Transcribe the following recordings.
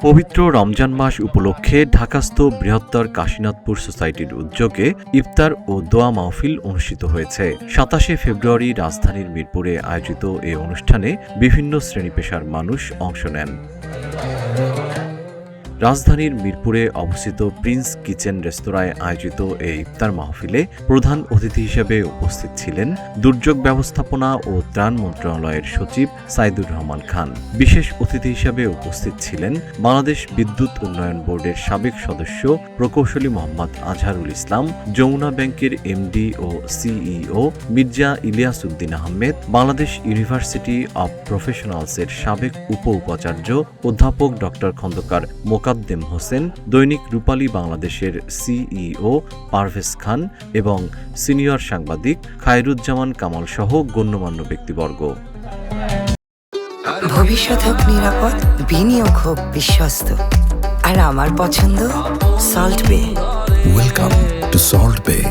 পবিত্র রমজান মাস উপলক্ষে ঢাকাস্থ বৃহত্তর কাশীনাথপুর সোসাইটির উদ্যোগে ইফতার ও দোয়া মাহফিল অনুষ্ঠিত হয়েছে। ২৭শে ফেব্রুয়ারি রাজধানীর মিরপুরে আয়োজিত এ অনুষ্ঠানে বিভিন্ন শ্রেণী-পেশার মানুষ অংশ নেন। রাজধানীর মিরপুরে অবস্থিত প্রিন্স কিচেন রেস্তোরাঁয় আয়োজিত এই ইফতার মাহফিলে প্রধান অতিথি হিসেবে উপস্থিত ছিলেন দুর্যোগ ব্যবস্থাপনা ও ত্রাণ মন্ত্রণালয়ের সচিব সাইদুর রহমান খান। বিশেষ অতিথি হিসেবে উপস্থিত ছিলেন বাংলাদেশ বিদ্যুৎ উন্নয়ন বোর্ডের সাবেক সদস্য প্রকৌশলী মোহাম্মদ আজহারুল ইসলাম, যমুনা ব্যাংকের এমডি ও CEO Mirza Ilias Uddin Ahmed, Bangladesh university of প্রফেশনালসের সাবেক উপাচার্য অধ্যাপক ডক্টর খন্দকার মোকাদ্দেম হোসেন, দৈনিক রূপালী বাংলাদেশের সিইও পারভেজ খান এবং সিনিয়র সাংবাদিক খায়রুজ্জামান কামাল সহ গণ্যমান্য ব্যক্তিবর্গ। ভবিষ্যৎ হোক নিরাপদ, বিনিয়োগ হোক বিশ্বস্ত, আর আমার পছন্দ সল্ট বে। ওয়েলকাম টু সল্ট বে।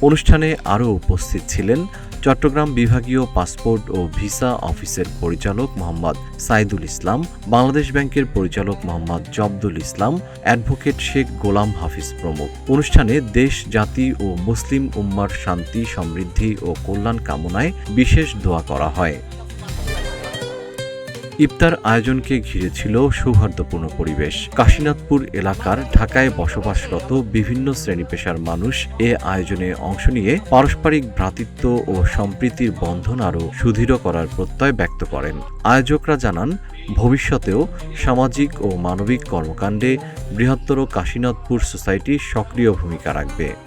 অনুষ্ঠানে আরও উপস্থিত ছিলেন চট্টগ্রাম বিভাগীয় পাসপোর্ট ও ভিসা অফিসের পরিচালক মোহাম্মদ সাইদুল ইসলাম, বাংলাদেশ ব্যাংকের পরিচালক মোহাম্মদ জব্দুল ইসলাম, অ্যাডভোকেট শেখ গোলাম হাফিজ প্রমুখ। অনুষ্ঠানে দেশ, জাতি ও মুসলিম উম্মার শান্তি, সমৃদ্ধি ও কল্যাণ কামনায় বিশেষ দোয়া করা হয়। ইফতার আয়োজনকে ঘিরে ছিল সৌহার্দ্যপূর্ণ পরিবেশ। কাশীনাথপুর এলাকার ঢাকায় বসবাসরত বিভিন্ন শ্রেণী-পেশার মানুষ এ আয়োজনে অংশ নিয়ে পারস্পরিক ভ্রাতৃত্ব ও সম্প্রীতির বন্ধন আরও সুদৃঢ় করার প্রত্যয় ব্যক্ত করেন। আয়োজকরা জানান, ভবিষ্যতেও সামাজিক ও মানবিক কর্মকাণ্ডে বৃহত্তর কাশীনাথপুর সোসাইটি সক্রিয় ভূমিকা রাখবে।